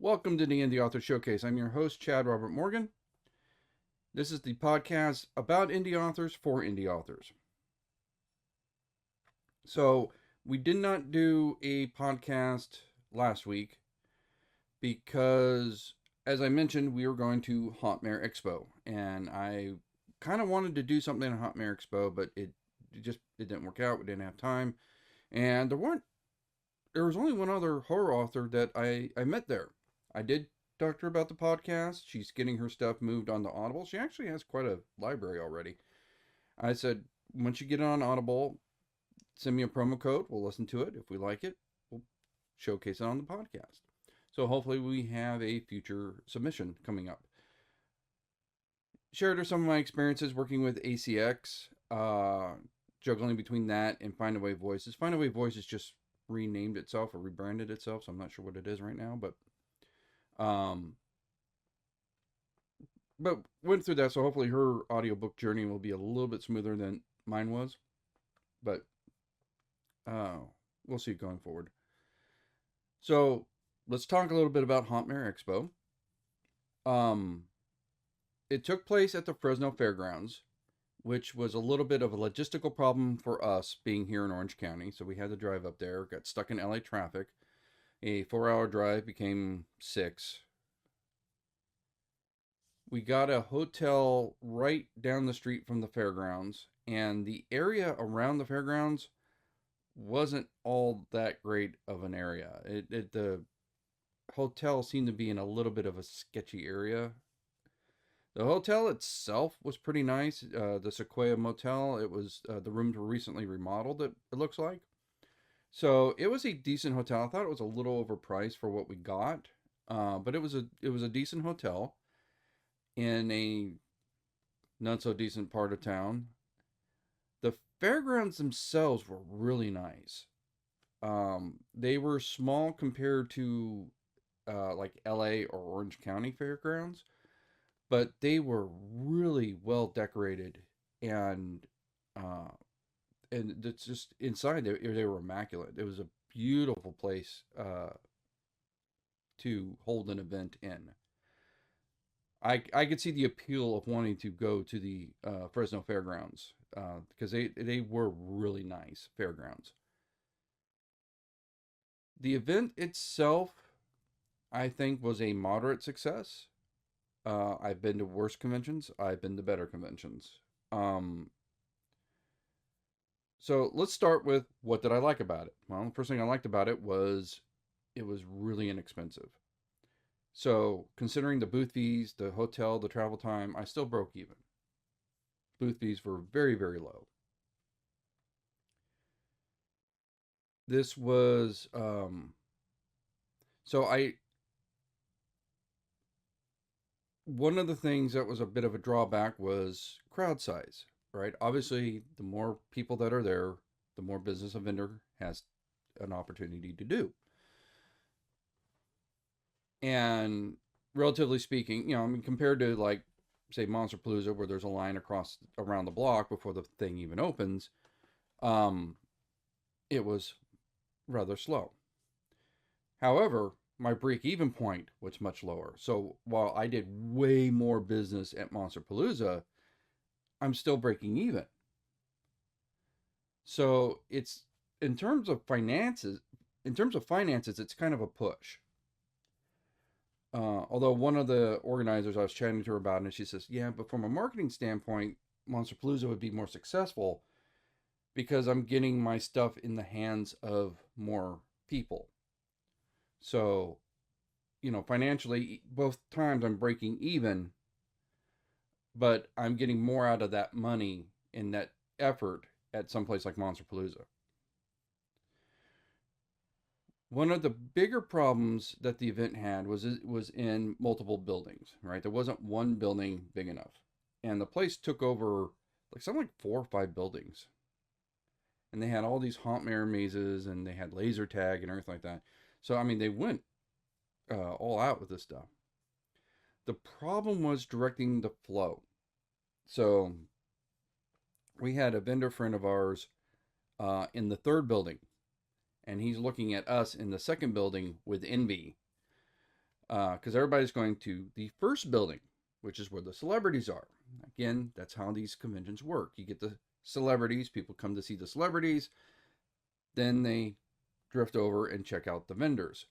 Welcome to the Indie Author Showcase. I'm your host, Chad Robert Morgan. This is the podcast about indie authors for indie authors. So, we did not do a podcast last week because, as I mentioned, we were going to Hauntmare Expo. And I kind of wanted to do something at Hauntmare Expo, but it didn't work out. We didn't have time. And there was only one other horror author that I met there. I did talk to her about the podcast. She's getting her stuff moved onto Audible. She actually has quite a library already. I said, once you get it on Audible, send me a promo code. We'll listen to it. If we like it, we'll showcase it on the podcast. So hopefully we have a future submission coming up. Shared her some of my experiences working with ACX, juggling between that and Find Away Voices. Find Away Voices just renamed itself or rebranded itself, so I'm not sure what it is right now, but went through that, so hopefully her audiobook journey will be a little bit smoother than mine was, but we'll see going forward. So let's talk a little bit about Hauntmare Expo. It took place at the Fresno Fairgrounds, which was a little bit of a logistical problem for us being here in Orange County. So we had to drive up there, got stuck in LA traffic. A 4-hour drive became 6. We got a hotel right down the street from the fairgrounds, and the area around the fairgrounds wasn't all that great of an area. The hotel seemed to be in a little bit of a sketchy area. The hotel itself was pretty nice. The Sequoia Motel, the rooms were recently remodeled, it looks like. So it was a decent hotel. I thought it was a little overpriced for what we got, but it was a decent hotel in a not so decent part of town. The fairgrounds themselves were really nice. They were small compared to like LA or Orange County fairgrounds, but they were really well decorated, and it's just inside they were immaculate. It was a beautiful place to hold an event in. I could see the appeal of wanting to go to the Fresno Fairgrounds because they were really nice fairgrounds. The event itself, I think, was a moderate success. I've been to worse conventions. I've been to better conventions. So let's start with what did I like about it? Well, the first thing I liked about it was really inexpensive. So considering the booth fees, the hotel, the travel time, I still broke even. Booth fees were very, very low. This was, one of the things that was a bit of a drawback was crowd size, right? Obviously, the more people that are there, the more business a vendor has an opportunity to do. And relatively speaking, compared to like, say, Monsterpalooza, where there's a line around the block before the thing even opens, it was rather slow. However, my break-even point was much lower. So while I did way more business at Monsterpalooza, I'm still breaking even. So it's in terms of finances, it's kind of a push. Although one of the organizers I was chatting to her about it, and she says, yeah, but from a marketing standpoint, Monsterpalooza would be more successful because I'm getting my stuff in the hands of more people. So, financially, both times I'm breaking even, but I'm getting more out of that money in that effort at some place like Monsterpalooza. One of the bigger problems that the event had was in multiple buildings, right? There wasn't one building big enough. And the place took over something like 4 or 5 buildings. And they had all these Hauntmare mazes, and they had laser tag and everything like that. So, they went all out with this stuff. The problem was directing the flow. So, we had a vendor friend of ours in the 3rd building, and he's looking at us in the 2nd building with envy. because everybody's going to the first building, which is where the celebrities are. Again, that's how these conventions work. You get the celebrities, people come to see the celebrities, then they drift over and check out the vendors.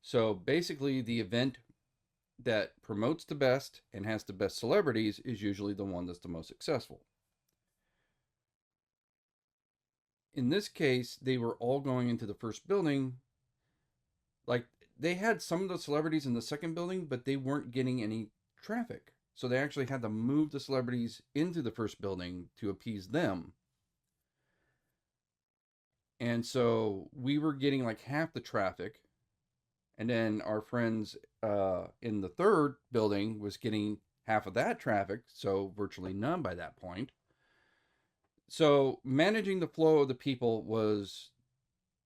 So basically, the event that promotes the best and has the best celebrities is usually the one that's the most successful. In this case, they were all going into the first building. Like, they had some of the celebrities in the second building, but they weren't getting any traffic. So they actually had to move the celebrities into the first building to appease them. And so we were getting like half the traffic. And then our friends in the third building was getting half of that traffic, so virtually none by that point. So managing the flow of the people was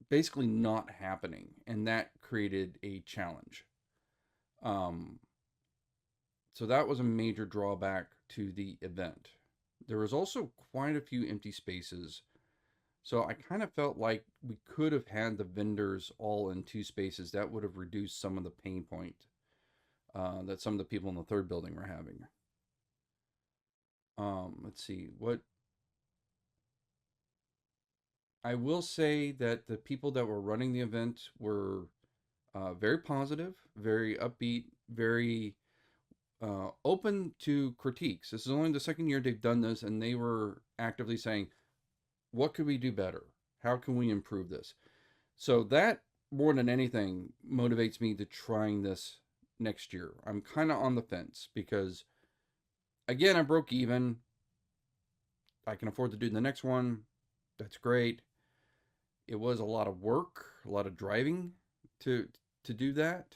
basically not happening, and that created a challenge. Um, so that was a major drawback to the event. There was also quite a few empty spaces. So I kind of felt like we could have had the vendors all in two spaces. That would have reduced some of the pain point that some of the people in the third building were having. Let's see what I will say that the people that were running the event were very positive, very upbeat, very open to critiques. This is only the second year they've done this, and they were actively saying, what could we do better? How can we improve this? So that more than anything motivates me to trying this next year. I'm kind of on the fence because again, I broke even. I can afford to do the next one. That's great. It was a lot of work, a lot of driving to to do that.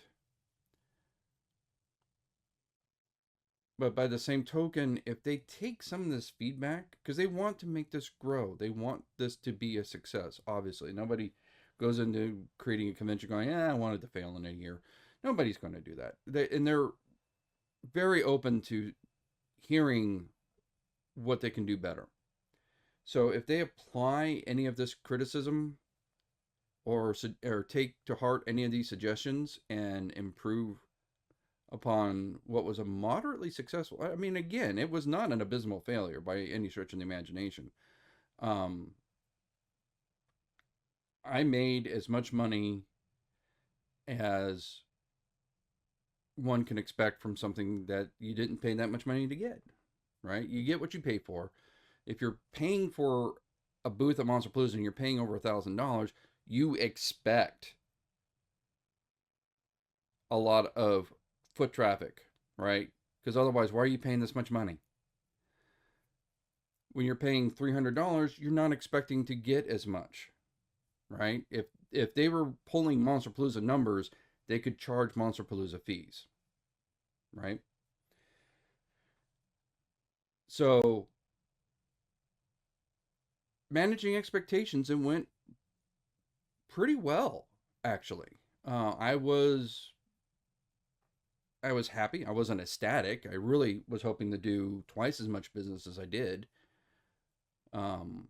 But by the same token, if they take some of this feedback, because they want to make this grow, they want this to be a success, obviously. Nobody goes into creating a convention going, yeah, I wanted to fail in a year. Nobody's going to do that. And they're very open to hearing what they can do better. So if they apply any of this criticism or take to heart any of these suggestions and improve upon what was a moderately successful. I mean, again, it was not an abysmal failure by any stretch of the imagination. Um, I made as much money as one can expect from something that you didn't pay that much money to get, right? You get what you pay for. If you're paying for a booth at Monster Palooza and you're paying over $1,000, you expect a lot of foot traffic, right? Because otherwise, why are you paying this much money? When you're paying $300, you're not expecting to get as much, right? If they were pulling Monster Palooza numbers, they could charge Monster Palooza fees, right? So managing expectations, it went pretty well, actually. I was happy. I wasn't ecstatic. I really was hoping to do twice as much business as I did. Um,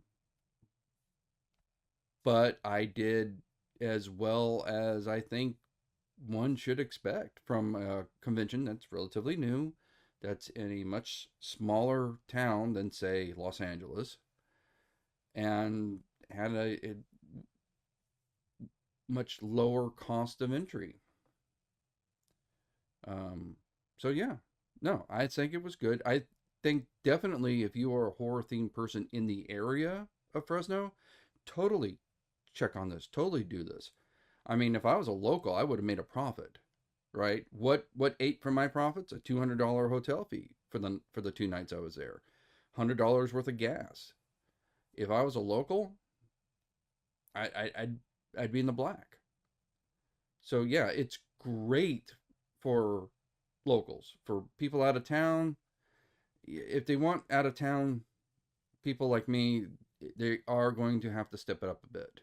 but I did as well as I think one should expect from a convention that's relatively new, that's in a much smaller town than, say, Los Angeles, and had a much lower cost of entry. Um, so yeah, no, I think it was good. I think definitely if you are a horror themed person in the area of Fresno, totally check on this. Totally do this. I mean, if I was a local, I would have made a profit, right? What ate from my profits? A $200 hotel fee for the 2 nights I was there, $100 worth of gas. If I was a local, I'd be in the black. So yeah, it's great for locals, for people out of town. If they want out of town people like me, they are going to have to step it up a bit.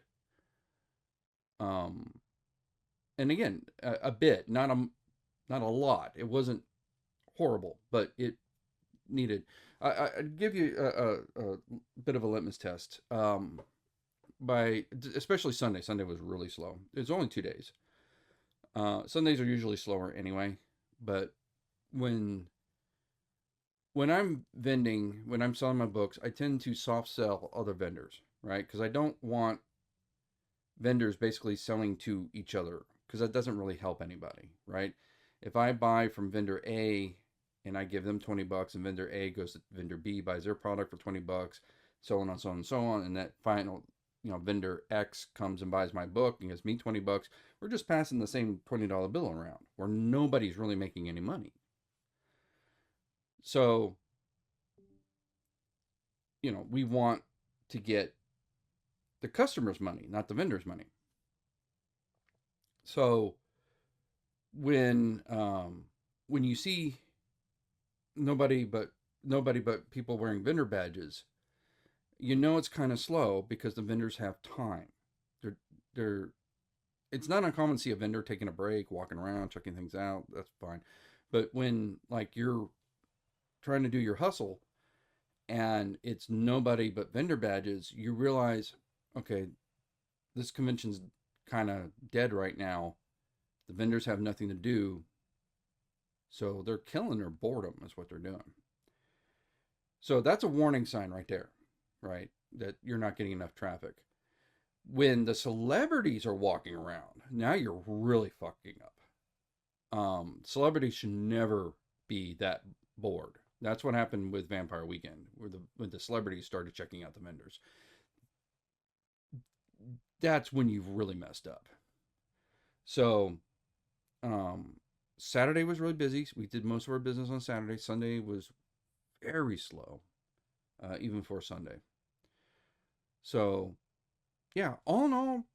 Um, and again, a bit, not a lot. It wasn't horrible, but it needed. I'd give you a bit of a litmus test. By especially Sunday. Sunday was really slow. It was only 2 days. Sundays are usually slower anyway, but when when I'm selling my books, I tend to soft sell other vendors, right? Because I don't want vendors basically selling to each other because that doesn't really help anybody, right? If I buy from vendor A and I give them $20 and vendor A goes to vendor B, buys their product for $20, so on and so on and so on, and that final, vendor X comes and buys my book and gives me $20, we're just passing the same $20 bill around where nobody's really making any money. So, we want to get the customer's money, not the vendor's money. So when you see nobody but nobody but people wearing vendor badges, it's kind of slow because the vendors have time. They're it's not uncommon to see a vendor taking a break, walking around, checking things out. That's fine. But when like you're trying to do your hustle and it's nobody but vendor badges, you realize, okay, this convention's kind of dead right now. The vendors have nothing to do, so they're killing their boredom, is what they're doing. So that's a warning sign right there, right? That you're not getting enough traffic. When the celebrities are walking around, now you're really fucking up. Celebrities should never be that bored. That's what happened with Vampire Weekend, where when the celebrities started checking out the vendors. That's when you've really messed up. So, um, Saturday was really busy. We did most of our business on Saturday. Sunday was very slow, even for Sunday. So, yeah, all in all,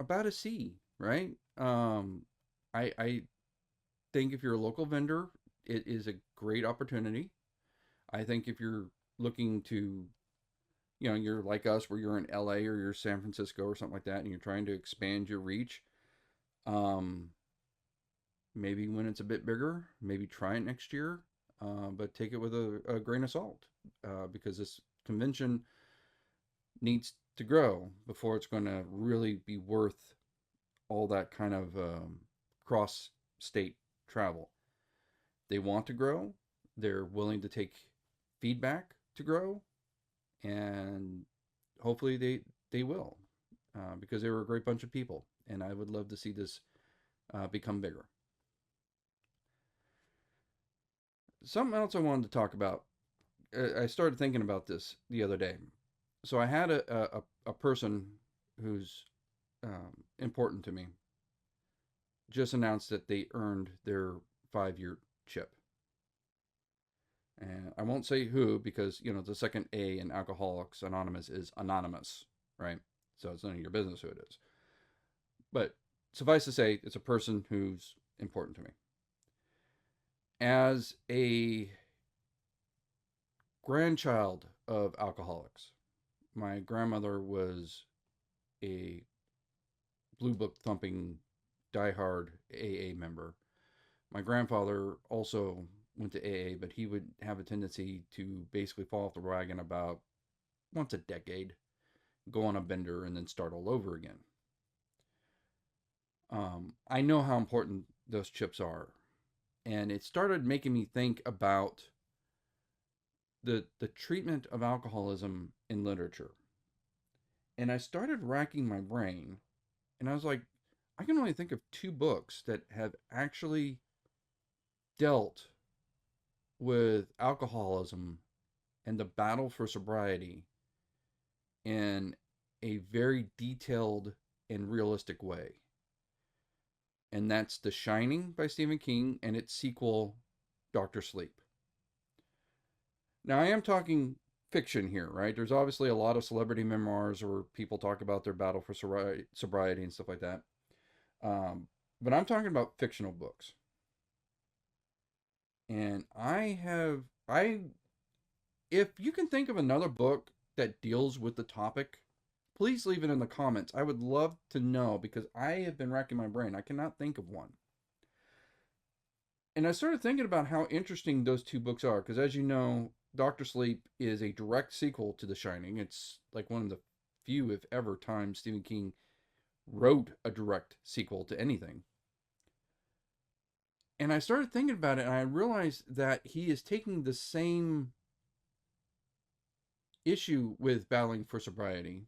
about a C, right? I think if you're a local vendor, it is a great opportunity. I think if you're looking to, you're like us, where you're in LA or you're San Francisco or something like that, and you're trying to expand your reach, um, maybe when it's a bit bigger, maybe try it next year, but take it with a grain of salt, because this convention needs to grow before it's going to really be worth all that kind of cross state travel. They want to grow, they're willing to take feedback to grow, and hopefully they will, because they were a great bunch of people, and I would love to see this become bigger. Something else I wanted to talk about. I started thinking about this the other day. So I had a person who's important to me just announced that they earned their 5-year chip. And I won't say who because, the second A in Alcoholics Anonymous is anonymous, right? So it's none of your business who it is. But suffice to say, it's a person who's important to me. As a grandchild of alcoholics, my grandmother was a blue book thumping diehard AA member. My grandfather also went to AA, but he would have a tendency to basically fall off the wagon about once a decade, go on a bender, and then start all over again. I know how important those chips are, and it started making me think about the treatment of alcoholism in literature. And I started racking my brain, and I was like, I can only think of 2 books that have actually dealt with alcoholism and the battle for sobriety in a very detailed and realistic way. And that's The Shining by Stephen King and its sequel, Doctor Sleep. Now, I am talking fiction here, right? There's obviously a lot of celebrity memoirs where people talk about their battle for sobriety and stuff like that. But I'm talking about fictional books. And if you can think of another book that deals with the topic, please leave it in the comments. I would love to know because I have been racking my brain. I cannot think of one. And I started thinking about how interesting those 2 books are because, as you know, Doctor Sleep is a direct sequel to The Shining. It's like one of the few, if ever, times Stephen King wrote a direct sequel to anything. And I started thinking about it, and I realized that he is taking the same issue with battling for sobriety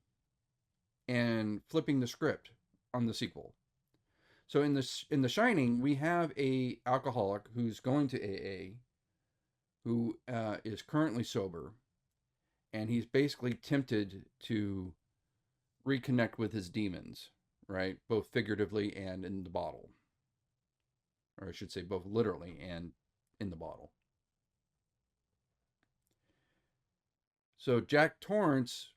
and flipping the script on the sequel. So in The Shining, we have a alcoholic who's going to AA, who is currently sober, and he's basically tempted to reconnect with his demons, right? Both figuratively and in the bottle, or I should say, both literally and in the bottle. So Jack Torrance,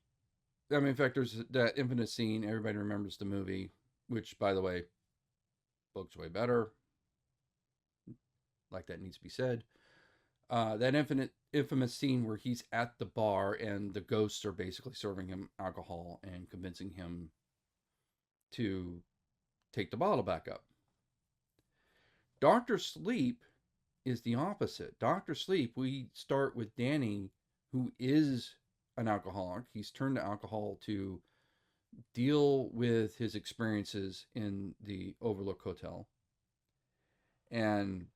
I mean, in fact, there's that infamous scene. Everybody remembers the movie, which, by the way, book's way better. Like that needs to be said. That infamous scene where he's at the bar and the ghosts are basically serving him alcohol and convincing him to take the bottle back up. Dr. Sleep is the opposite. Dr. Sleep, we start with Danny, who is an alcoholic. He's turned to alcohol to deal with his experiences in the Overlook Hotel. And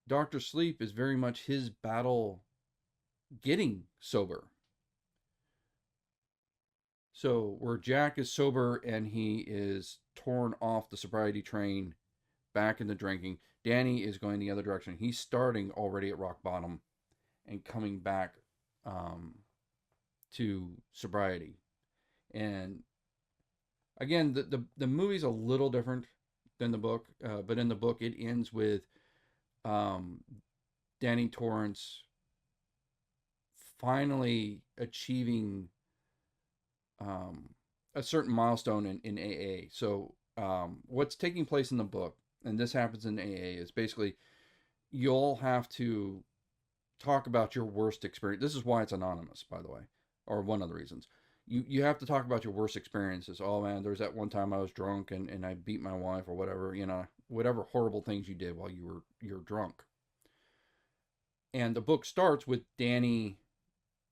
Dr. Sleep is very much his battle getting sober. So, where Jack is sober and he is torn off the sobriety train back into drinking, Danny is going the other direction. He's starting already at rock bottom and coming back to sobriety. And again, the movie's a little different than the book, but in the book, it ends with Danny Torrance finally achieving a certain milestone in AA. So, what's taking place in the book, and this happens in AA, is basically you'll have to talk about your worst experience. This is why it's anonymous, by the way, or one of the reasons. You have to talk about your worst experiences. Oh man, there's that one time I was drunk and I beat my wife or whatever, whatever horrible things you did while you're drunk. And the book starts with Danny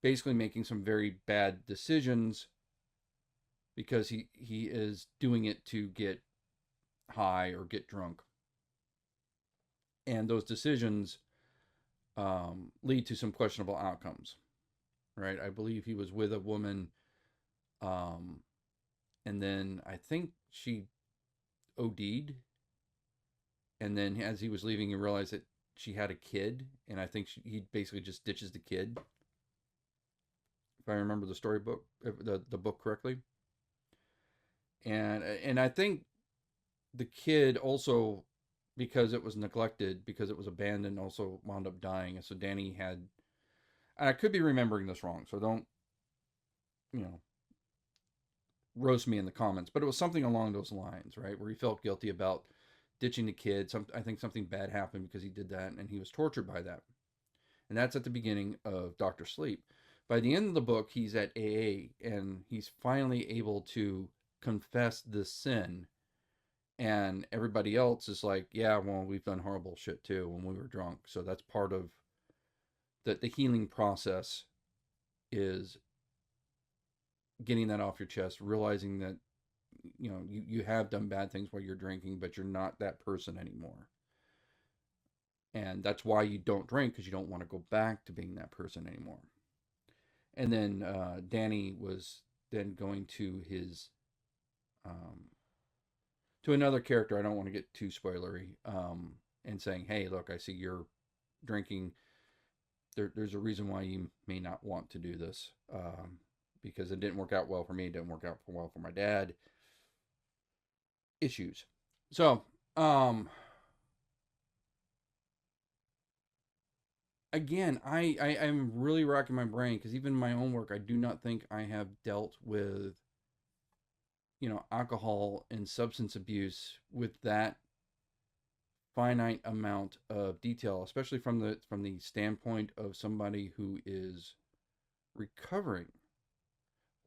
basically making some very bad decisions because he is doing it to get high or get drunk. And those decisions lead to some questionable outcomes, right? I believe he was with a woman, and then I think she OD'd, and then as he was leaving, he realized that she had a kid, and I think he basically just ditches the kid, if I remember the storybook, the book correctly. And I think the kid also, because it was neglected, because it was abandoned, also wound up dying. And so Danny had, and I could be remembering this wrong, so don't, you know, roast me in the comments, but it was something along those lines, right? Where he felt guilty about ditching the kid. I think something bad happened because he did that, and he was tortured by that. And that's at the beginning of Dr. Sleep. By the end of the book, he's at AA, and he's finally able to confess the sin. And everybody else is like, yeah, well, we've done horrible shit too when we were drunk. So that's part of the healing process, is getting that off your chest, realizing that you have done bad things while you're drinking, but you're not that person anymore. And that's why you don't drink, because you don't want to go back to being that person anymore. And then Danny was then going to his to another character. I don't want to get too spoilery, and saying, "Hey, look, I see you're drinking. There's a reason why you may not want to do this, because it didn't work out well for me. It didn't work out well for my dad. Issues." So, again, I'm really racking my brain, because even in my own work, I do not think I have dealt with alcohol and substance abuse with that finite amount of detail, especially from the standpoint of somebody who is recovering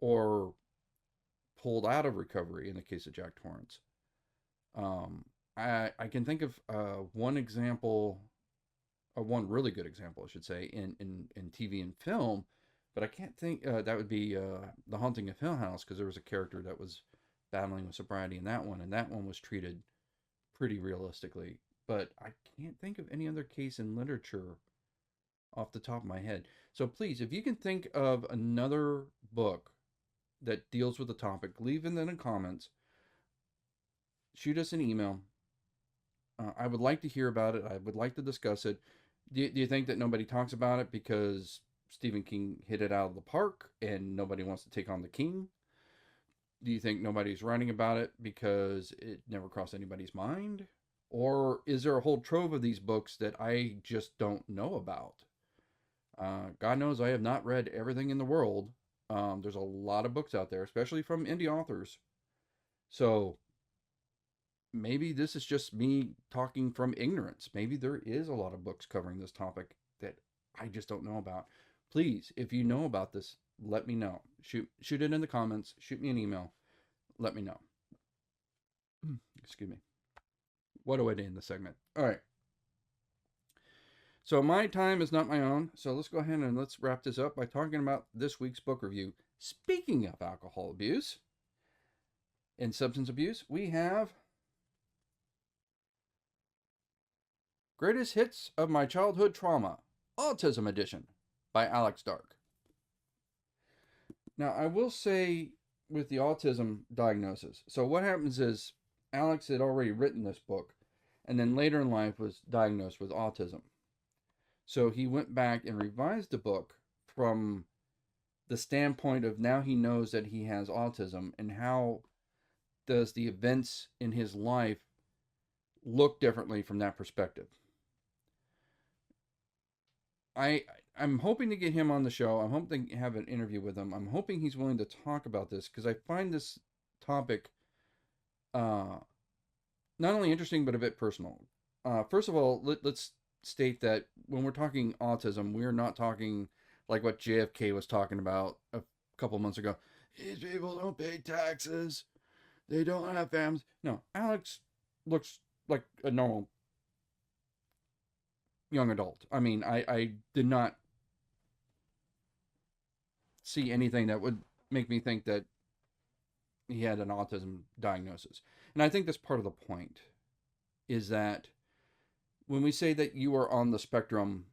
or pulled out of recovery in the case of Jack Torrance. I can think of one example, or one really good example, I should say, in TV and film, but I can't think. That would be The Haunting of Hill House, because there was a character that was battling with sobriety in that one, and that one was treated pretty realistically. but I can't think of any other case in literature off the top of my head. So please, if you can think of another book that deals with the topic, leave it in the comments. Shoot us an email. I would like to hear about it. I would like to discuss it. Do you think that nobody talks about it because Stephen King hit it out of the park and nobody wants to take on the king? Do you think nobody's writing about it because it never crossed anybody's mind? Or is there a whole trove of these books that I just don't know about? God knows I have not read everything in the world. There's a lot of books out there, especially from indie authors. So maybe this is just me talking from ignorance. Maybe there is a lot of books covering this topic that I just don't know about. Please, if you know about this, let me know. Shoot it in the comments. Shoot me an email. Let me know. Excuse me. What do I do in the segment? All right. So my time is not my own. So let's go ahead and let's wrap this up by talking about this week's book review. Speaking of alcohol abuse and substance abuse, we have Greatest Hits of My Childhood Trauma, Autism Edition by Alex Dark. Now, I will say with the autism diagnosis, so what happens is Alex had already written this book and then later in life was diagnosed with autism. So he went back and revised the book from the standpoint of now he knows that he has autism and how does the events in his life look differently from that perspective. I'm hoping to get him on the show. I'm hoping to have an interview with him. I'm hoping he's willing to talk about this because I find this topic not only interesting but a bit personal. First of all, let's state that when we're talking autism, we're not talking like what JFK was talking about a couple months ago. These people don't pay taxes. They don't have families. No, Alex looks like a normal young adult. I mean, I did not see anything that would make me think that he had an autism diagnosis. And I think that's part of the point is that when we say that you are on the spectrum,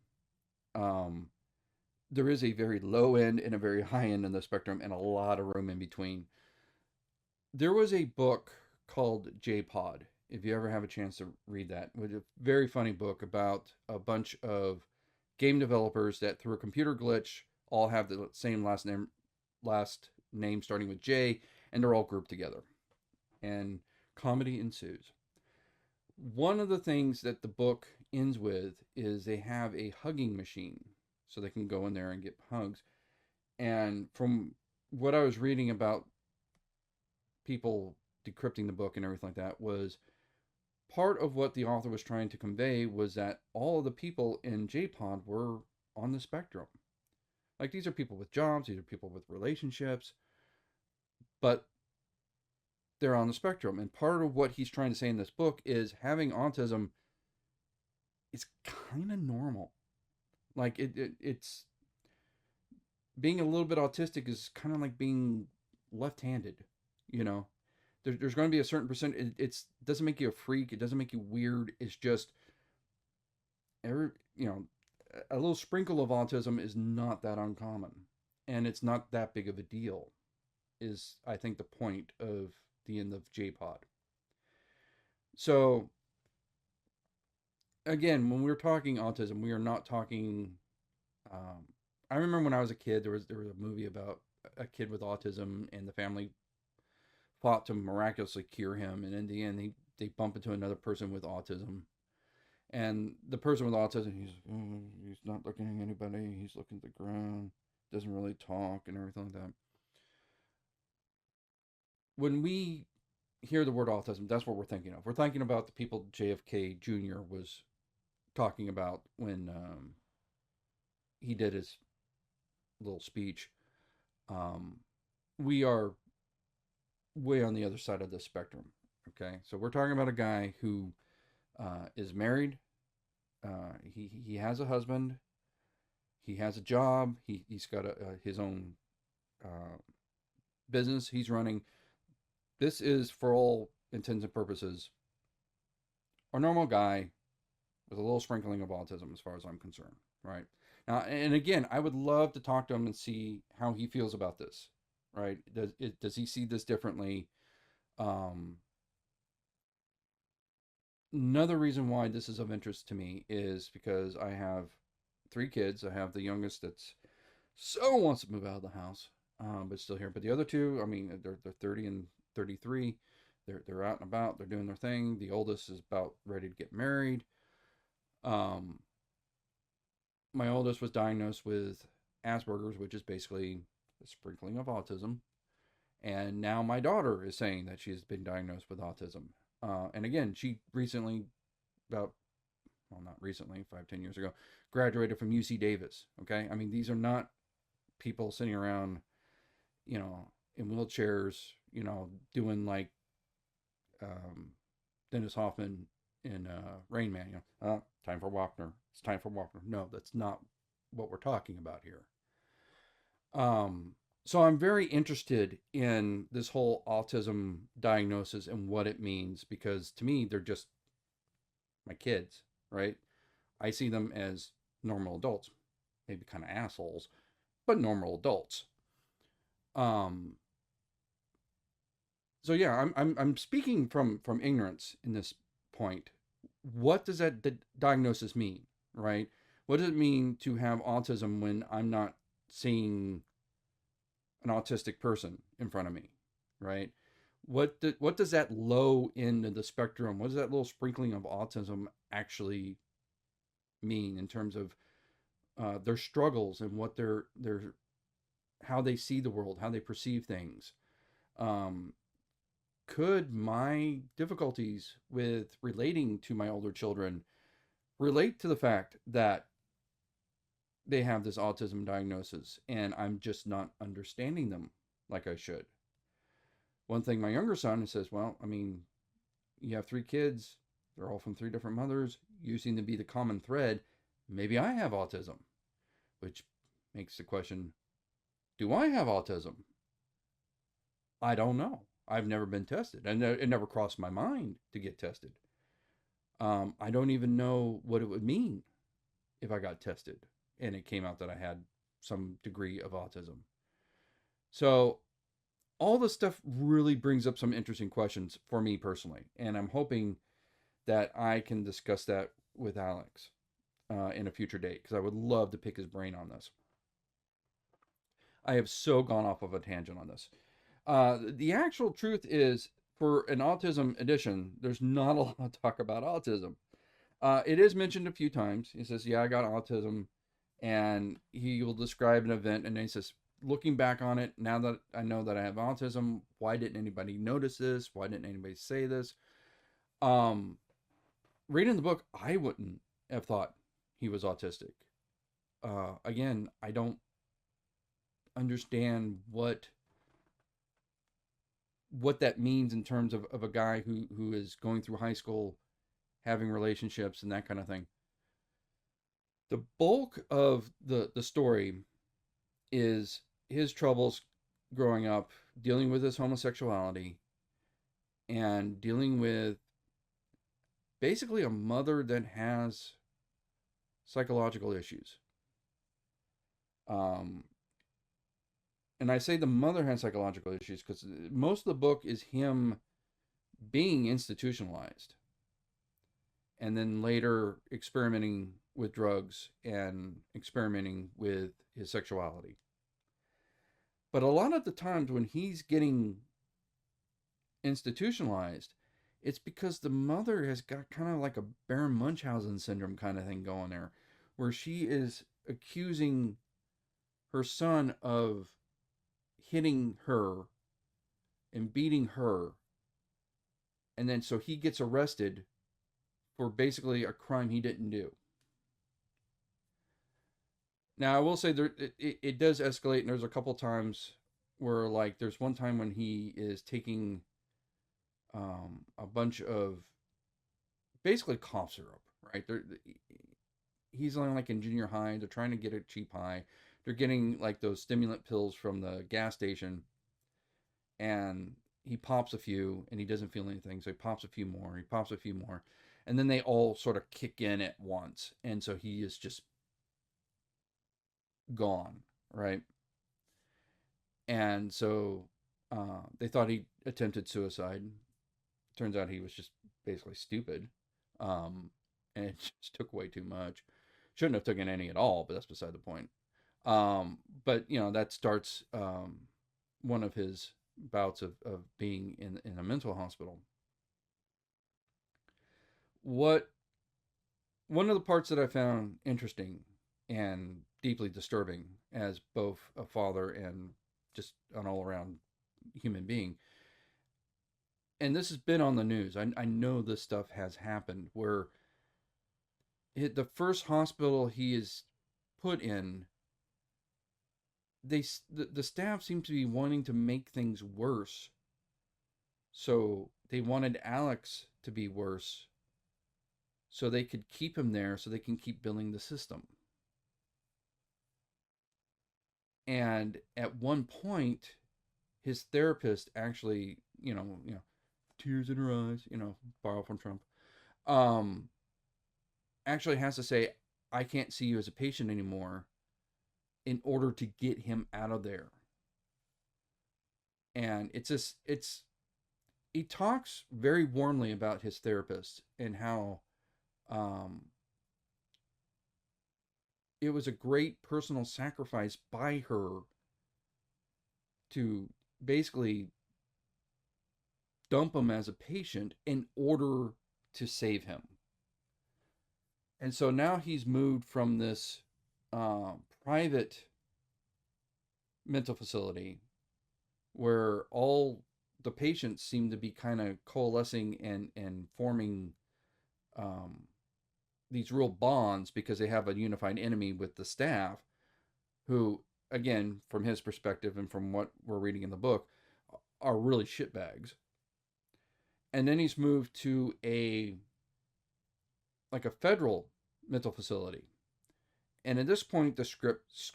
there is a very low end and a very high end in the spectrum and a lot of room in between. There was a book called J-Pod. If you ever have a chance to read that, it was a very funny book about a bunch of game developers that through a computer glitch all have the same last name starting with J, and they're all grouped together. And comedy ensues. One of the things that the book ends with is they have a hugging machine so they can go in there and get hugs. And from what I was reading about people decrypting the book and everything like that was part of what the author was trying to convey was that all of the people in J-Pod were on the spectrum. Like these are people with jobs, these are people with relationships, but they're on the spectrum. And part of what he's trying to say in this book is having autism is kind of normal. Like it's being a little bit autistic is kind of like being left-handed, you know. There's going to be a certain percent. It doesn't make you a freak. It doesn't make you weird. It's just a little sprinkle of autism is not that uncommon, and it's not that big of a deal. Is I think the point of the end of J-Pod. So again, when we're talking autism, we are not talking. I remember when I was a kid, there was a movie about a kid with autism, and the family fought to miraculously cure him, and in the end, they bump into another person with autism, and the person with autism, he's not looking at anybody, he's looking at the ground, doesn't really talk, and everything like that. When we hear the word autism, that's what we're thinking of. We're thinking about the people JFK Jr. was talking about when he did his little speech. We are way on the other side of the spectrum. Okay, so we're talking about a guy who is married. He has a husband. He has a job. He's got his own business he's running. This is, for all intents and purposes, a normal guy with a little sprinkling of autism, as far as I'm concerned. Right now, and again, I would love to talk to him and see how he feels about this. Right? Does he see this differently? Um, Another reason why this is of interest to me is because I have three kids. I have the youngest that's so wants to move out of the house, but still here. But the other two, I mean, they're 30 and 33. They're out and about. They're doing their thing. The oldest is about ready to get married. Um, my oldest was diagnosed with Asperger's, which is basically a sprinkling of autism. And now my daughter is saying that she's been diagnosed with autism. And again, she recently, about, well, not recently, 5, 10 years ago, graduated from UC Davis. Okay. I mean, these are not people sitting around, in wheelchairs, doing like um, Dennis Hoffman in Rain Man. Time for Wapner. It's time for Wapner. No, that's not what we're talking about here. Um, so I'm very interested in this whole autism diagnosis and what it means, because to me they're just my kids, right? I see them as normal adults, maybe kind of assholes, but normal adults. Um, so yeah, I'm speaking from ignorance in this point. What does that diagnosis mean, right? What does it mean to have autism when I'm not seeing an autistic person in front of me, right? What does that low end of the spectrum? What does that little sprinkling of autism actually mean in terms of their struggles and what their how they see the world, how they perceive things? Um, could my difficulties with relating to my older children relate to the fact that they have this autism diagnosis and I'm just not understanding them like I should? One thing my younger son says, well, I mean, you have three kids, they're all from three different mothers. You seem to be the common thread. Maybe I have autism, which makes the question, do I have autism? I don't know. I've never been tested, and it never crossed my mind to get tested. I don't even know what it would mean if I got tested and it came out that I had some degree of autism. So all this stuff really brings up some interesting questions for me personally, and I'm hoping that I can discuss that with Alex in a future date, because I would love to pick his brain on this. I have so gone off of a tangent on this. The actual truth is, for an autism edition, there's not a lot of talk about autism. It is mentioned a few times. He says, "Yeah, I got autism," and he will describe an event, and then he says, "Looking back on it, now that I know that I have autism, why didn't anybody notice this? Why didn't anybody say this?" Um, Reading the book, I wouldn't have thought he was autistic. Again, I don't understand what that means in terms of a guy who is going through high school, having relationships and that kind of thing. The bulk of the story is his troubles growing up, dealing with his homosexuality, and dealing with basically a mother that has psychological issues. Um, and I say the mother has psychological issues because most of the book is him being institutionalized and then later experimenting with drugs and experimenting with his sexuality. But a lot of the times when he's getting institutionalized, it's because the mother has got kind of like a Baron Munchausen syndrome kind of thing going there, where she is accusing her son of hitting her and beating her. And then so he gets arrested for basically a crime he didn't do. Now, I will say it does escalate, and there's a couple times where, like, there's one time when he is taking a bunch of basically cough syrup, right? He's only like in junior high. They're trying to get a cheap high. They're getting like those stimulant pills from the gas station, and he pops a few, and he doesn't feel anything. So he pops a few more. He pops a few more, and then they all sort of kick in at once, and so he is just gone, right? And so they thought he attempted suicide. Turns out he was just basically stupid, um, and it just took way too much. Shouldn't have taken any at all, but that's beside the point. But that starts one of his bouts of being in a mental hospital. What One of the parts that I found interesting and deeply disturbing as both a father and just an all around human being, and this has been on the news. I know this stuff has happened where the first hospital he is put in, the staff seems to be wanting to make things worse. So they wanted Alex to be worse so they could keep him there so they can keep billing the system. And at one point, his therapist actually, tears in her eyes, borrow from Trump, um, actually has to say, I can't see you as a patient anymore in order to get him out of there. And he talks very warmly about his therapist and how um, it was a great personal sacrifice by her to basically dump him as a patient in order to save him. And so now he's moved from this private mental facility where all the patients seem to be kind of coalescing and forming um, these real bonds because they have a unified enemy with the staff, who, again, from his perspective and from what we're reading in the book, are really shitbags. And then he's moved to a federal mental facility. And at this point, the script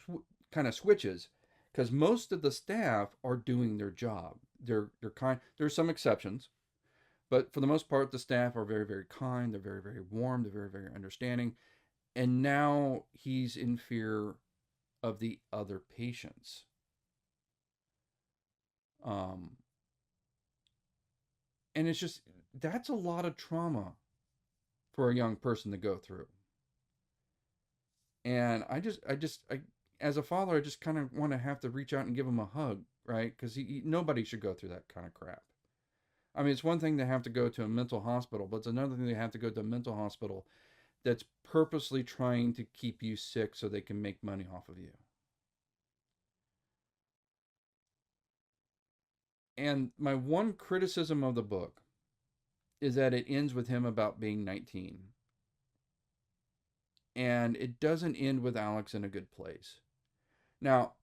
kind of switches because most of the staff are doing their job. They're kind. There's some exceptions, but for the most part, the staff are very, very kind. They're very, very warm. They're very, very understanding. And now he's in fear of the other patients. Um, and it's just, that's a lot of trauma for a young person to go through. And as a father, I just kind of want to have to reach out and give him a hug, right? Because nobody should go through that kind of crap. I mean, it's one thing to have to go to a mental hospital, but it's another thing to have to go to a mental hospital that's purposely trying to keep you sick so they can make money off of you. And my one criticism of the book is that it ends with him about being 19. And it doesn't end with Alex in a good place. Now,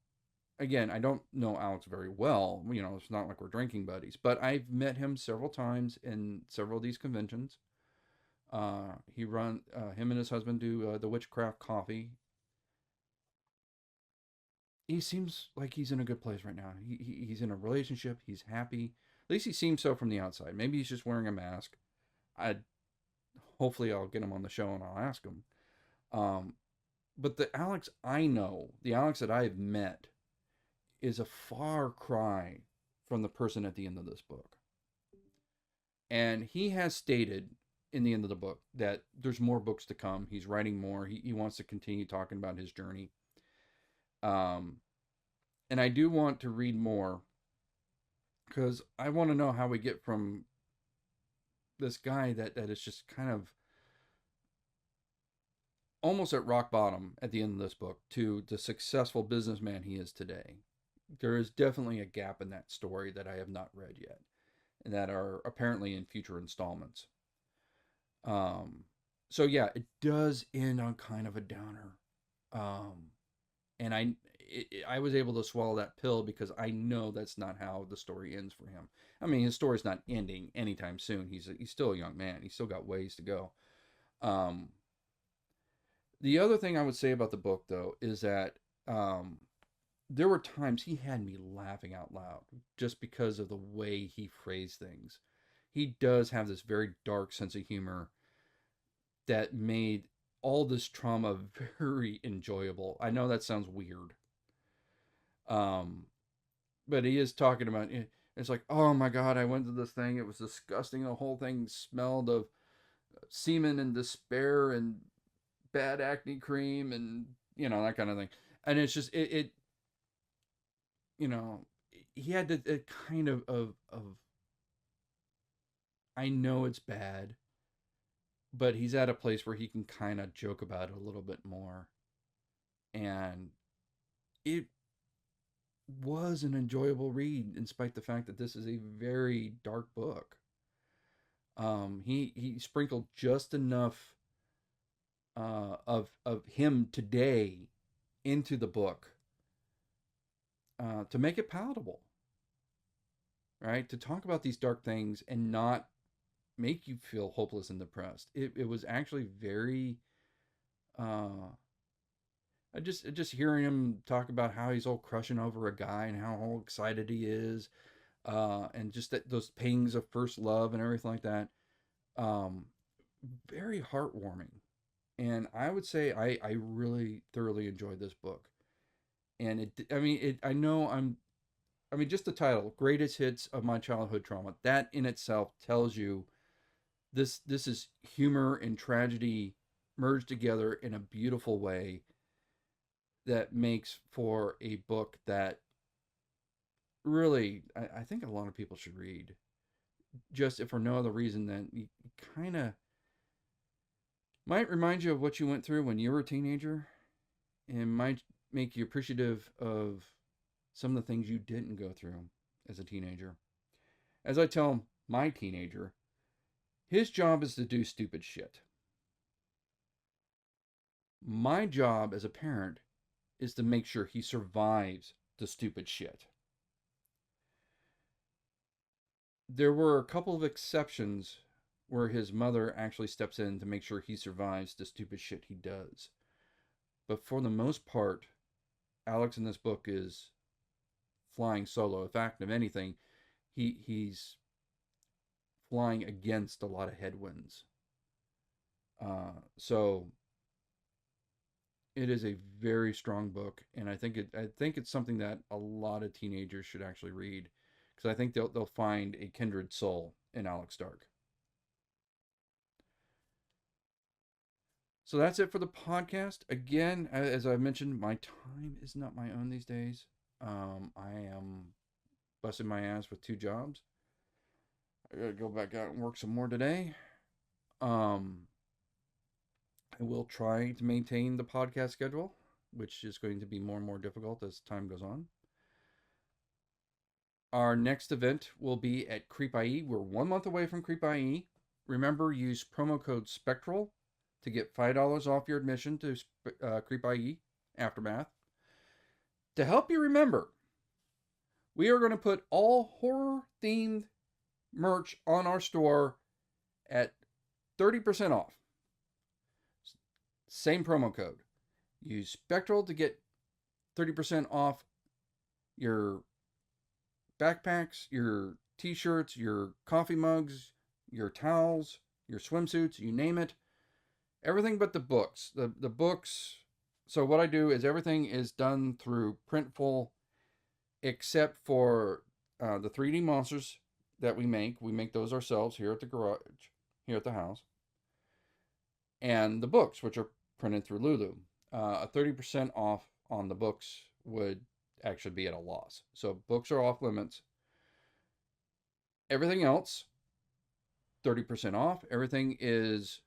again, I don't know Alex very well. It's not like we're drinking buddies, but I've met him several times in several of these conventions. Him and his husband do the Witchcraft Coffee. He seems like he's in a good place right now. He's in a relationship. He's happy. At least he seems so from the outside. Maybe he's just wearing a mask. I Hopefully I'll get him on the show and I'll ask him. Um, but the Alex I know, the Alex that I've met, is a far cry from the person at the end of this book. And he has stated in the end of the book that there's more books to come. He's writing more. He wants to continue talking about his journey. Um, and I do want to read more because I want to know how we get from this guy that is just kind of almost at rock bottom at the end of this book to the successful businessman he is today. There is definitely a gap in that story that I have not read yet and that are apparently in future installments. Um, so yeah, it does end on kind of a downer. Um, and I was able to swallow that pill because I know that's not how the story ends for him. I mean, his story's not ending anytime soon. He's still a young man. He's still got ways to go. Um, the other thing I would say about the book, though, is that um, there were times he had me laughing out loud just because of the way he phrased things. He does have this very dark sense of humor that made all this trauma very enjoyable. I know that sounds weird. Um, but he is talking about it. It's like, oh my God, I went to this thing. It was disgusting. The whole thing smelled of semen and despair and bad acne cream and, that kind of thing. And it's just, you know, he had to kind of, I know it's bad, but he's at a place where he can kind of joke about it a little bit more. And it was an enjoyable read, in spite the fact that this is a very dark book. He sprinkled just enough of him today into the book to make it palatable, right? To talk about these dark things and not make you feel hopeless and depressed. It was actually very. I just hearing him talk about how he's all crushing over a guy and how all excited he is, and just those pangs of first love and everything like that. Um, Very heartwarming, and I would say I really thoroughly enjoyed this book. And I know just the title, "Greatest Hits of My Childhood Trauma," that in itself tells you this is humor and tragedy merged together in a beautiful way that makes for a book that really I think a lot of people should read. Just if for no other reason than you kind of might remind you of what you went through when you were a teenager, and might make you appreciative of some of the things you didn't go through as a teenager. As I tell my teenager, his job is to do stupid shit. My job as a parent is to make sure he survives the stupid shit. There were a couple of exceptions where his mother actually steps in to make sure he survives the stupid shit he does. But for the most part, Alex in this book is flying solo. In fact, if anything, he's flying against a lot of headwinds. So it is a very strong book, and I think it's something that a lot of teenagers should actually read, because I think they'll find a kindred soul in Alex Stark. So that's it for the podcast. Again, as I mentioned, my time is not my own these days. I am busting my ass with two jobs. I gotta go back out and work some more today. Um, I will try to maintain the podcast schedule, which is going to be more and more difficult as time goes on. Our next event will be at Creep IE. We're 1 month away from Creep IE. Remember, use promo code SPECTRAL to get $5 off your admission to Creep IE Aftermath. To help you remember, we are going to put all horror themed merch on our store at 30% off. Same promo code. Use Spectral to get 30% off your backpacks, your t-shirts, your coffee mugs, your towels, your swimsuits, you name it. Everything but the books. The books. So what I do is everything is done through Printful, except for the 3D monsters that we make. We make those ourselves here at the garage, here at the house. And the books, which are printed through Lulu. A 30% off on the books would actually be at a loss. So books are off limits. Everything else, 30% off. Everything is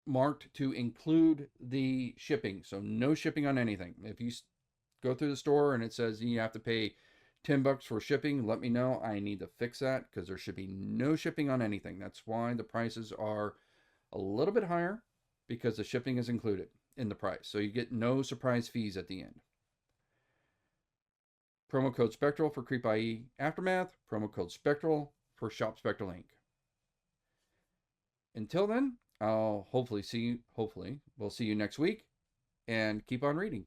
marked to include the shipping. So no shipping on anything. If you go through the store and it says you have to pay $10 for shipping, let me know. I need to fix that, because there should be no shipping on anything. That's why the prices are a little bit higher, because the shipping is included in the price. So you get no surprise fees at the end. Promo code Spectral for Creep IE Aftermath. Promo code Spectral for Shop Spectral Inc. Until then, we'll see you next week, and keep on reading.